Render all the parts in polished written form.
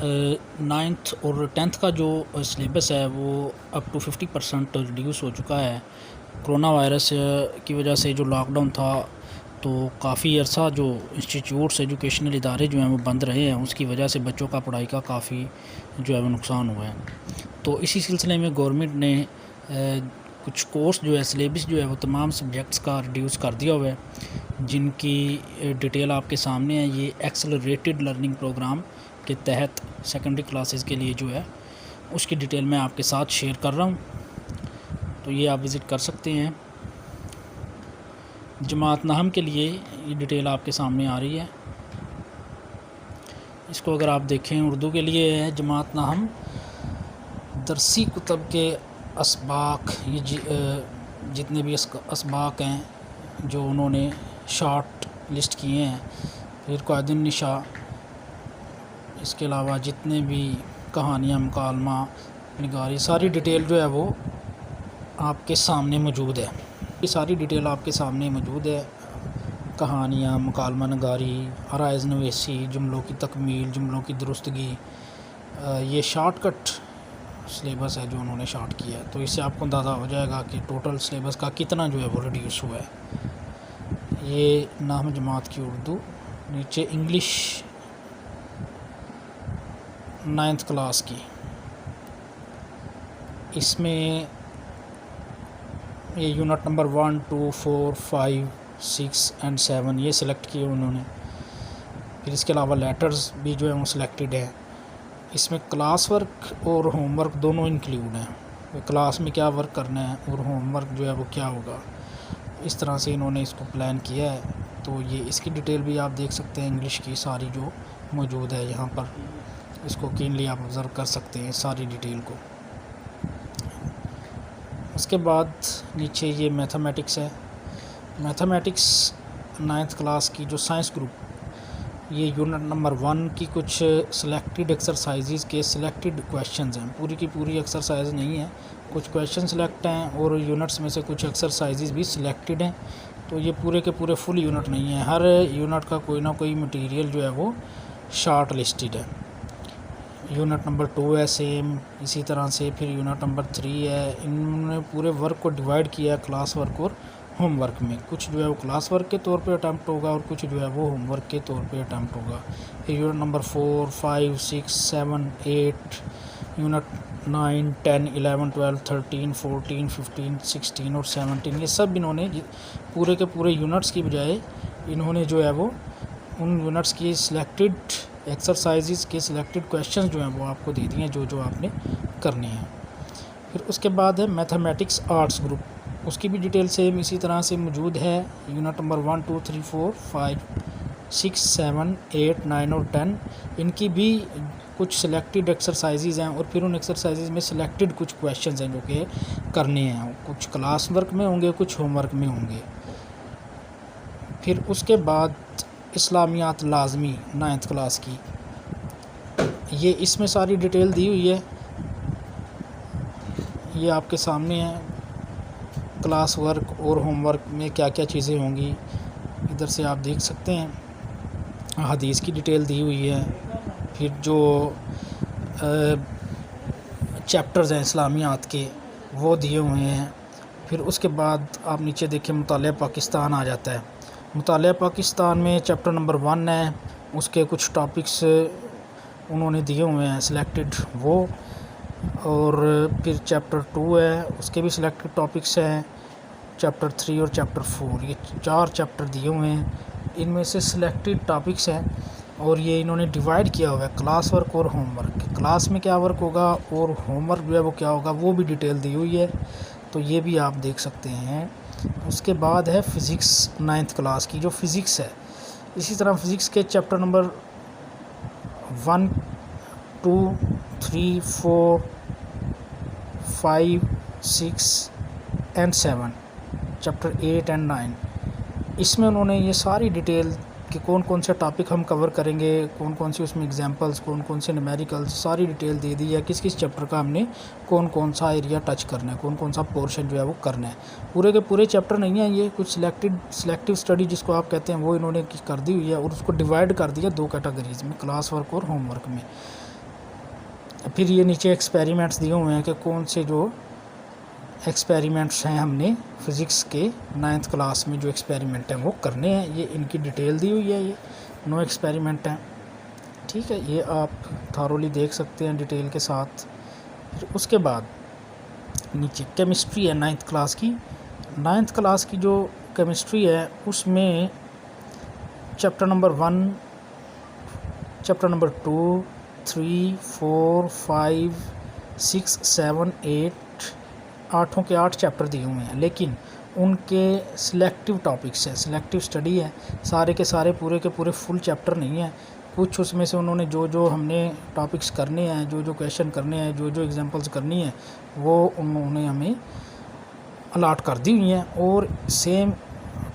Ninth और tenth का जो सिलेबस है वो अप टू 50% रिड्यूस हो चुका है। कोरोना वायरस की वजह से जो लॉकडाउन था तो काफ़ी अरसा जो इंस्टीट्यूट्स एजुकेशनल इदारे जो हैं वो बंद रहे हैं, उसकी वजह से बच्चों का पढ़ाई का काफ़ी जो है वो नुकसान हुआ है। तो इसी सिलसिले में गवर्नमेंट ने कुछ कोर्स जो है सिलेबस जो है वो तमाम सब्जेक्ट्स का रिड्यूस कर दिया हुआ है, जिनकी डिटेल आपके सामने है। ये एक्सेलरेटेड लर्निंग प्रोग्राम के तहत सेकेंडरी क्लासेस के लिए जो है उसकी डिटेल मैं आपके साथ शेयर कर रहा हूँ, तो ये आप विज़िट कर सकते हैं। जमात नहम के लिए ये डिटेल आपके सामने आ रही है। इसको अगर आप देखें उर्दू के लिए है जमात नहम दरसी कुतब के असबाक, ये जितने भी असबाक हैं जो उन्होंने शॉर्ट लिस्ट किए हैं, फिर क़ायदुन निशा, इसके अलावा जितने भी कहानियाँ मुकालमा निगारी, सारी डिटेल जो है वो आपके सामने मौजूद है। ये सारी डिटेल आपके सामने मौजूद है। कहानियाँ, मुकालमा नगारी, अराइज़ नवेसी, जुमलों की तकमील, जुमलों की दुरुस्तगी, ये शॉर्टकट सिलेबस है जो उन्होंने शॉर्ट किया है। तो इससे आपको अंदाज़ा हो जाएगा कि टोटल सिलेबस का कितना जो है वो रिड्यूस हुआ है। ये नाम जमात की उर्दू, नीचे इंग्लिश 9th क्लास की, इसमें ये यूनिट नंबर 1, 2, 4, 5, 6 एंड 7 ये सिलेक्ट किए उन्होंने। फिर इसके अलावा लेटर्स भी जो है वो सिलेक्टेड है। इसमें क्लास वर्क और होमवर्क दोनों इंक्लूड हैं। क्लास में क्या वर्क करना है और होमवर्क जो है वो क्या होगा, इस तरह से इन्होंने इसको प्लान किया है। तो ये इसकी डिटेल भी आप देख सकते हैं, इंग्लिश की सारी जो मौजूद है यहाँ पर, इसको कीनली आप ऑब्ज़र्व कर सकते हैं सारी डिटेल को। उसके बाद नीचे ये मैथमेटिक्स है। मैथमेटिक्स 9th क्लास की जो साइंस ग्रुप, ये यूनिट नंबर 1 की कुछ सिलेक्टेड एक्सरसाइजेज़ के सिलेक्टेड क्वेश्चंस हैं। पूरी की पूरी एक्सरसाइज नहीं है, कुछ क्वेश्चन सिलेक्ट हैं और यूनिट्स में से कुछ एक्सरसाइजेज़ भी सिलेक्टेड हैं। तो ये पूरे के पूरे फुल यूनिट नहीं है, हर यूनिट का कोई ना कोई मटेरियल जो है वो शॉर्ट लिस्टेड है। यूनिट नंबर 2 है सेम इसी तरह से, फिर यूनिट नंबर 3 है। इन्होंने पूरे वर्क को डिवाइड किया है क्लास वर्क और होमवर्क में। कुछ जो है वो क्लास वर्क के तौर पे अटैम्प्ट होगा और कुछ जो है वो होमवर्क के तौर पे अटैम्प्ट होगा। फिर यूनिट नंबर 4, 5, 6, 7, 8, यूनिट 9, 10, 11, 12, 13, 14, 15, 16 और 17, ये सब इन्होंने पूरे के पूरे यूनिट्स की बजाय इन्होंने जो है वो उन यूनिट्स की सिलेक्टेड एक्सरसाइजेज़ के सिलेक्टेड क्वेश्चन जो हैं वो आपको दे दिए हैं, जो जो आपने करने हैं। फिर उसके बाद है मैथमेटिक्स आर्ट्स ग्रुप, उसकी भी डिटेल सेम इसी तरह से मौजूद है। यूनिट नंबर 1, 2, 3, 4, 5, 6, 7, 8, 9 और 10, इनकी भी कुछ सिलेक्टेड एक्सरसाइजेज़ हैं और फिर उन एक्सरसाइजेज़ में सिलेक्टेड कुछ क्वेश्चंस हैं जो कि करने हैं। कुछ क्लास वर्क में होंगे, कुछ होमवर्क में होंगे। फिर उसके बाद इस्लामियात लाजमी 9th क्लास की, ये इसमें सारी डिटेल दी हुई है, ये आपके सामने है। क्लास वर्क और होमवर्क में क्या क्या चीज़ें होंगी इधर से आप देख सकते हैं। हदीस की डिटेल दी हुई है, फिर जो चैप्टर्स हैं इस्लामियात के वो दिए हुए हैं। फिर उसके बाद आप नीचे देखें मुतालिया पाकिस्तान आ जाता है। मुतालिया पाकिस्तान में चैप्टर नंबर 1 है, उसके कुछ टॉपिक्स उन्होंने दिए हुए हैं सिलेक्टेड वो, और फिर चैप्टर 2 है, उसके भी सिलेक्टेड टॉपिक्स हैं। चैप्टर 3 और चैप्टर 4, ये 4 चैप्टर दिए हुए हैं, इनमें से सिलेक्टेड टॉपिक्स हैं और ये इन्होंने डिवाइड किया हुआ है क्लास वर्क और होमवर्क। क्लास में क्या वर्क होगा और होमवर्क जो है वो क्या होगा वो भी डिटेल दी हुई है, तो ये भी आप देख सकते हैं। उसके बाद है फ़िज़िक्स 9th क्लास की, जो फ़िज़िक्स है। इसी तरह फ़िज़िक्स के chapter number 1, 2, 3, 4, 5, 6 and 7, chapter 8 and 9, इसमें उन्होंने ये सारी डिटेल कि कौन कौन से टॉपिक हम कवर करेंगे, कौन कौन सी उसमें एग्जांपल्स, कौन कौन से न्यूमेरिकल्स, सारी डिटेल दे दी है। किस किस चैप्टर का हमने कौन कौन सा एरिया टच करना है, कौन कौन सा पोर्शन जो है वो करना है। पूरे के पूरे चैप्टर नहीं है ये, कुछ सिलेक्टिव स्टडी जिसको आप कहते हैं वो इन्होंने कर दी हुई है और उसको डिवाइड कर दिया 2 कैटेगरीज़ में, क्लास वर्क और होमवर्क में। फिर ये नीचे एक्सपेरिमेंट्स दिए हुए हैं कि कौन से जो एक्सपेरिमेंट्स हैं हमने फ़िज़िक्स के 9th क्लास में जो एक्सपेरिमेंट हैं वो करने हैं। ये इनकी डिटेल दी हुई है, ये 9 एक्सपेरिमेंट हैं, ठीक है। ये आप थारोली देख सकते हैं डिटेल के साथ। फिर उसके बाद नीचे केमिस्ट्री है 9th क्लास की। 9th क्लास की जो केमिस्ट्री है उसमें चैप्टर नंबर 1, चैप्टर नंबर 2, 3, 4, 5, 6, 7, 8, 8 के 8 चैप्टर दिए हुए हैं, लेकिन उनके सिलेक्टिव टॉपिक्स है, सिलेक्टिव स्टडी है। सारे के सारे पूरे के पूरे फुल चैप्टर नहीं है। कुछ उसमें से उन्होंने जो जो हमने टॉपिक्स करने हैं, जो जो क्वेश्चन करने हैं, जो जो एग्जांपल्स करनी है, वो उन्होंने हमें अलाट कर दी हुई हैं। और सेम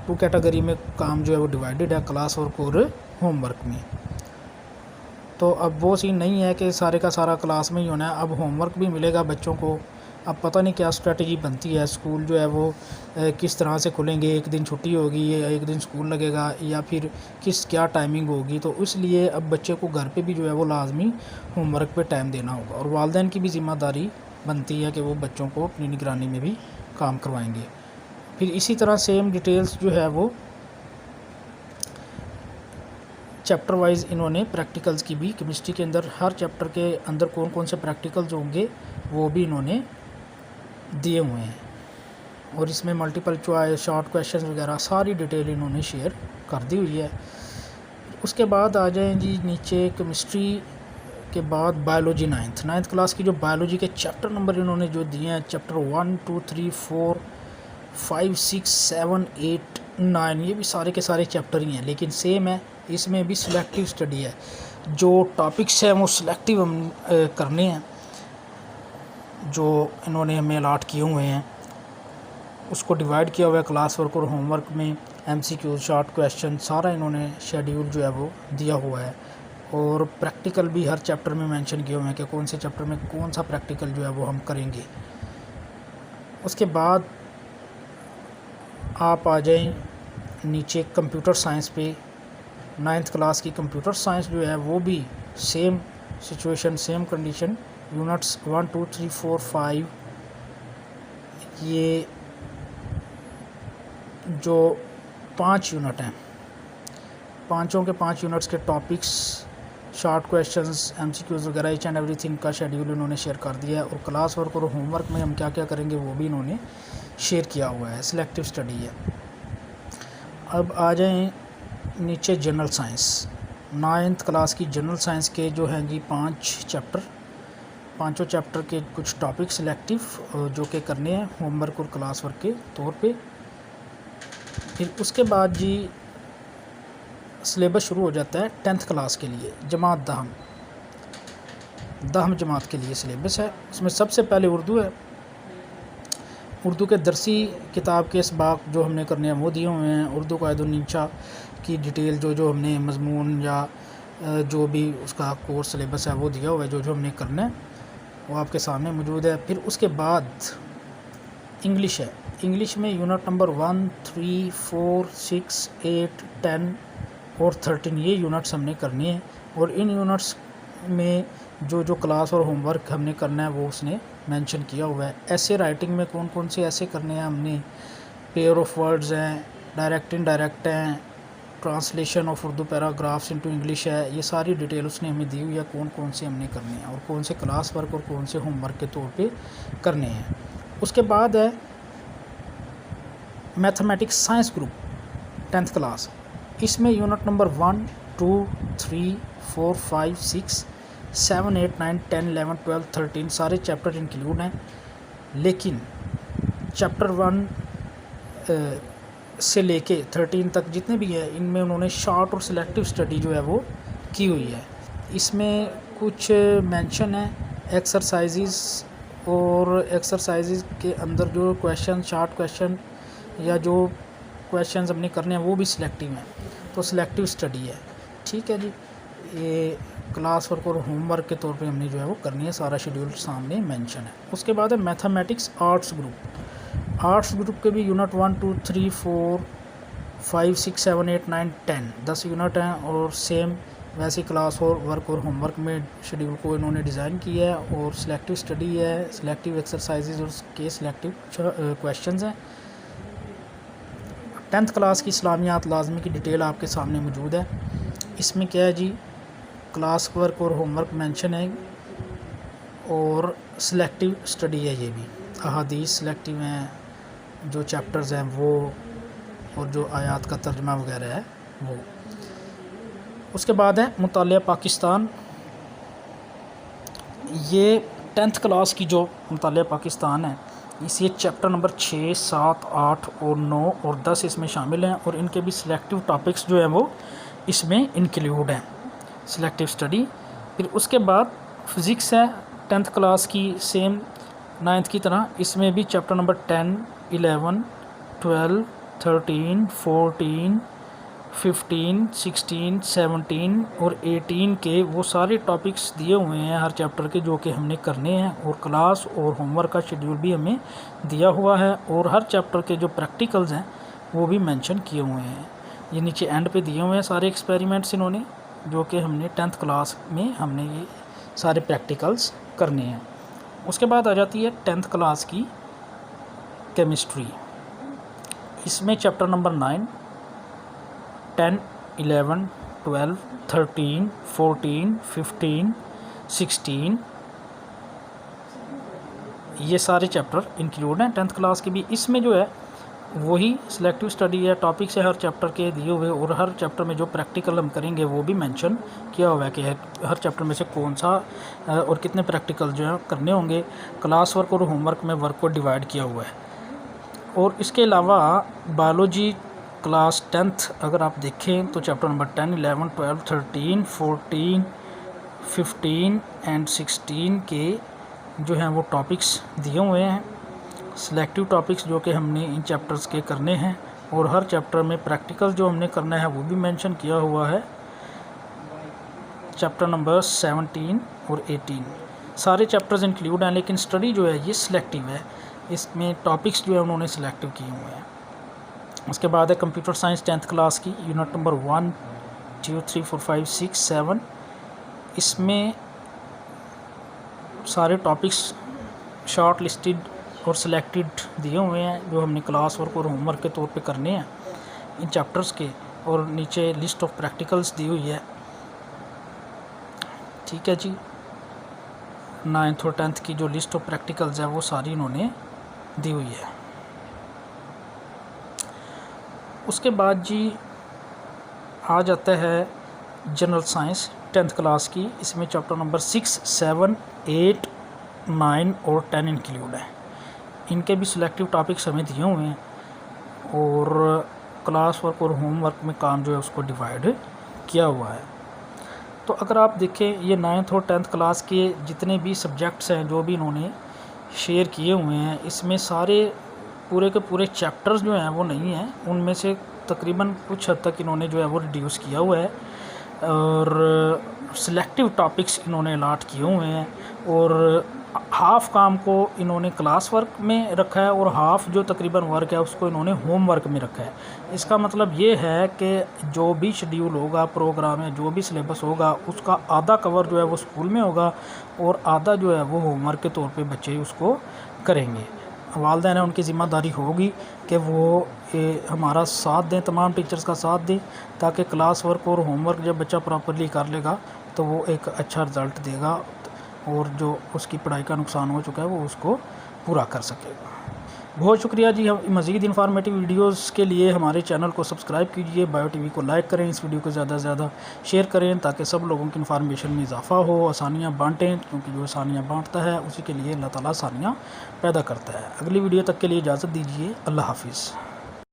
2 कैटेगरी में काम जो है वो डिवाइडेड है, क्लास वर्क और होमवर्क में। तो अब वो सीन नहीं है कि सारे का सारा क्लास में ही होना है, अब होमवर्क भी मिलेगा बच्चों को। अब पता नहीं क्या स्ट्रेटजी बनती है, स्कूल जो है वो किस तरह से खुलेंगे, एक दिन छुट्टी होगी या एक दिन स्कूल लगेगा, या फिर क्या टाइमिंग होगी। तो इसलिए अब बच्चे को घर पे भी जो है वो लाजमी होमवर्क पे टाइम देना होगा, और वालिदैन की भी ज़िम्मेदारी बनती है कि वो बच्चों को अपनी निगरानी में भी काम करवाएंगे। फिर इसी तरह सेम डिटेल्स जो है वो चैप्टर वाइज इन्होंने प्रैक्टिकल्स की भी, केमिस्ट्री के अंदर हर चैप्टर के अंदर कौन कौन से प्रैक्टिकल्स होंगे वो भी इन्होंने दिए हुए हैं। और इसमें मल्टीपल चॉइस, शॉर्ट क्वेश्चंस वगैरह सारी डिटेल इन्होंने शेयर कर दी हुई है। उसके बाद आ जाएं जी नीचे केमिस्ट्री के बाद बायोलॉजी 9th क्लास की जो बायोलॉजी के चैप्टर नंबर इन्होंने जो दिए हैं, चैप्टर 1, 2, 3, 4, 5, 6, 7, 8, 9, ये भी सारे के सारे चैप्टर ही हैं, लेकिन सेम है, इसमें भी सिलेक्टिव स्टडी है। जो टॉपिक्स हैं वो सिलेक्टिव हम करने हैं, जो इन्होंने हमें अलाट किए हुए हैं। उसको डिवाइड किया हुआ है क्लास वर्क और होमवर्क में, MCQ, शॉर्ट क्वेश्चन, सारा इन्होंने शेड्यूल जो है वो दिया हुआ है। और प्रैक्टिकल भी हर चैप्टर में मेंशन किए हुए हैं कि कौन से चैप्टर में कौन सा प्रैक्टिकल जो है वो हम करेंगे। उसके बाद आप आ जाएं नीचे कंप्यूटर साइंस पे। 9th क्लास की कंप्यूटर साइंस जो है वो भी same situation, same condition, units 1, 2, 3, 4, 5, ये जो 5 यूनिट हैं, पाँचों के 5 यूनिट्स के टॉपिक्स, शॉर्ट क्वेश्चंस, MCQs वगैरह, ईच एंड एवरीथिंग का शेड्यूल इन्होंने शेयर कर दिया है। और क्लास वर्क और होमवर्क में हम क्या क्या करेंगे वो भी इन्होंने शेयर किया हुआ है, सिलेक्टिव स्टडी है। अब आ जाएं नीचे जनरल साइंस। 9th क्लास की जनरल साइंस के जो हैं जी 5 चैप्टर, पाँचों चैप्टर के कुछ टॉपिक सिलेक्टिव जो कि करने हैं होमवर्क और क्लास वर्क के तौर पे। फिर उसके बाद जी सिलेबस शुरू हो जाता है 10th क्लास के लिए, जमात दहम जमात के लिए सिलेबस है। उसमें सबसे पहले उर्दू है। उर्दू के दरसी किताब के इसबाक जो हमने करने हैं वो दिए हुए हैं। उर्दू कायदुन्निशा की डिटेल जो जो हमने मजमून या जो भी उसका कोर्स सिलेबस है वो दिया हुआ है, जो जो हमने करना है वो आपके सामने मौजूद है। फिर उसके बाद इंग्लिश है। इंग्लिश में यूनिट नंबर 1, 3, 4, 6, 8, 10 और 13 ये यूनिट्स हमने करने हैं। और इन यूनिट्स में जो जो क्लास और होमवर्क हमने करना है वो उसने मेंशन किया हुआ है। ऐसे राइटिंग में कौन कौन से ऐसे करने हैं हमने, पेयर ऑफ वर्ड्स हैं, डायरेक्ट इनडायरेक्ट हैं, translation of Urdu paragraphs into English है, ये सारी डिटेल उसने हमें दी हुई है कौन कौन से हमने करने हैं और कौन से क्लास वर्क और कौन से होमवर्क के तौर पे करने हैं। उसके बाद है mathematics science group 10th class. इसमें यूनिट नंबर 1, 2, 3, 4, 5, 6, 7, 8, 9, 10, 11, 12, 13 सारे चैप्टर इंक्लूड हैं। लेकिन चैप्टर 1 से लेके 13 तक जितने भी हैं इनमें उन्होंने शॉर्ट और सिलेक्टिव स्टडी जो है वो की हुई है। इसमें कुछ मेंशन है एक्सरसाइजेस, और एक्सरसाइजेस के अंदर जो क्वेश्चन, शॉर्ट क्वेश्चन या जो क्वेश्चंस हमने करने हैं वो भी सिलेक्टिव हैं, तो सिलेक्टिव स्टडी है। ठीक है जी, ये क्लास वर्क और होमवर्क के तौर पे हमने जो है वो करनी है, सारा शेड्यूल सामने मेंशन है। उसके बाद है mathematics arts group. Arts group के भी यूनिट 1, 2, 3, 4, 5, 6, 7, 8, 9, 10 10 यूनिट हैं। और सेम वैसे क्लास और वर्क और होमवर्क में शेड्यूल को इन्होंने डिज़ाइन किया है। और सिलेक्टिव स्टडी है, सिलेक्टिव एक्सरसाइजेज और के सिलेक्टिव क्वेश्चंस हैं। 10th क्लास की इस्लामियात लाजमी की डिटेल आपके सामने मौजूद है। इसमें क्या है जी, क्लास वर्क और होमवर्क मेंशन है और सिलेक्टिव स्टडी है। ये भी अहादीस सिलेक्टिव हैं, जो चैप्टर्स हैं वो, और जो आयात का तर्जमा वगैरह है वो। उसके बाद है मुतालिया पाकिस्तान। ये 10th क्लास की जो मुतालिया पाकिस्तान है, इसे चैप्टर नंबर 6, 7, 8 और 9 और 10 इसमें शामिल हैं। और इनके भी सिलेक्टिव टॉपिक्स जो हैं वो इसमें इंक्लूड हैं, सिलेक्टिव स्टडी। फिर उसके बाद फ़िज़िक्स है 10th क्लास की, सेम 9th की तरह। इसमें भी चैप्टर नंबर 10, 11, 12, 13, 14, 15, 16, 17 और 18 के वो सारे टॉपिक्स दिए हुए हैं हर चैप्टर के, जो कि हमने करने हैं। और क्लास और होमवर्क का शेड्यूल भी हमें दिया हुआ है। और हर चैप्टर के जो प्रैक्टिकल्स हैं वो भी मेंशन किए हुए हैं। ये नीचे एंड पे दिए हुए हैं सारे एक्सपेरिमेंट्स इन्होंने, जो कि हमने 10th क्लास में हमने ये सारे प्रैक्टिकल्स करने हैं। उसके बाद आ जाती है 10th क्लास की केमिस्ट्री। इसमें चैप्टर नंबर 9, 10, 11, 12, 13, 14, 15, 16 ये सारे चैप्टर इंक्लूड हैं 10th क्लास के भी। इसमें जो है वही सिलेक्टिव स्टडी है, टॉपिक्स है हर चैप्टर के दिए हुए। और हर चैप्टर में जो प्रैक्टिकल हम करेंगे वो भी मेंशन किया हुआ है कि हर चैप्टर में से कौन सा और कितने प्रैक्टिकल जो है करने होंगे। क्लास वर्क और होमवर्क में वर्क को डिवाइड किया हुआ है। और इसके अलावा बायोलॉजी क्लास 10th अगर आप देखें तो चैप्टर नंबर 10, 11, 12, 13, 14, 15 एंड 16 के जो हैं वो टॉपिक्स दिए हुए हैं, सिलेक्टिव टॉपिक्स जो कि हमने इन चैप्टर्स के करने हैं। और हर चैप्टर में प्रैक्टिकल जो हमने करना है वो भी मेंशन किया हुआ है। चैप्टर नंबर 17 और 18 सारे चैप्टर्स इंक्लूड हैं, लेकिन स्टडी जो है ये सिलेक्टिव है। इसमें टॉपिक्स जो है उन्होंने सिलेक्टिव किए हुए हैं। उसके बाद है कंप्यूटर साइंस 10th क्लास की, यूनिट नंबर 1, 2, 3, 4, 5, 6, 7। इसमें सारे टॉपिक्स शॉर्ट लिस्टेड और सिलेक्टेड दिए हुए हैं, जो हमने क्लास वर्क और होमवर्क के तौर पे करने हैं इन चैप्टर्स के। और नीचे लिस्ट ऑफ प्रैक्टिकल्स दी हुई है। ठीक है जी, 9th और 10th की जो लिस्ट ऑफ प्रैक्टिकल्स है वो सारी इन्होंने दी हुई है। उसके बाद जी आ जाता है जनरल साइंस 10th क्लास की। इसमें चैप्टर नंबर 6, 7, 8, 9 और 10 इंक्लूड है। इनके भी सिलेक्टिव टॉपिक्स हमें दिए हुए हैं। और क्लास वर्क और होमवर्क में काम जो है उसको डिवाइड किया हुआ है। तो अगर आप देखें ये 9th और 10th क्लास के जितने भी सब्जेक्ट्स हैं जो भी इन्होंने शेयर किए हुए हैं, इसमें सारे पूरे के पूरे चैप्टर्स जो हैं वो नहीं हैं। उनमें से तकरीबन कुछ हद तक इन्होंने जो है वो रिड्यूस किया हुआ है। और सिलेक्टिव टॉपिक्स इन्होंने अलाट किए हुए हैं। और हाफ़ काम को इन्होंने क्लास वर्क में रखा है और हाफ़ जो तकरीबन वर्क है उसको इन्होंने होम वर्क में रखा है। इसका मतलब ये है कि जो भी शेड्यूल होगा, प्रोग्राम है, जो भी सिलेबस होगा, उसका आधा कवर जो है वो स्कूल में होगा और आधा जो है वो होमवर्क के तौर पे बच्चे उसको करेंगे। वालिदैन है उनकी ज़िम्मेदारी होगी कि वो हमारा साथ दें, तमाम टीचर्स का साथ दें, ताकि क्लास वर्क और होमवर्क जब बच्चा प्रॉपरली कर लेगा तो वो एक अच्छा रिज़ल्ट देगा और जो उसकी पढ़ाई का नुकसान हो चुका है वो उसको पूरा कर सकेगा। बहुत शुक्रिया जी। हम मज़ीद इन्फॉर्मेटिव वीडियोस के लिए हमारे चैनल को सब्सक्राइब कीजिए, बायो टीवी को लाइक करें, इस वीडियो को ज़्यादा से ज़्यादा शेयर करें ताकि सब लोगों की इन्फॉर्मेशन में इजाफ़ा हो, आसानियाँ बाँटें, क्योंकि जो आसानियाँ बाँटता है उसी के लिए अल्लाह ताला आसानियाँ पैदा करता है। अगली वीडियो तक के लिए इजाज़त दीजिए। अल्लाह हाफिज़।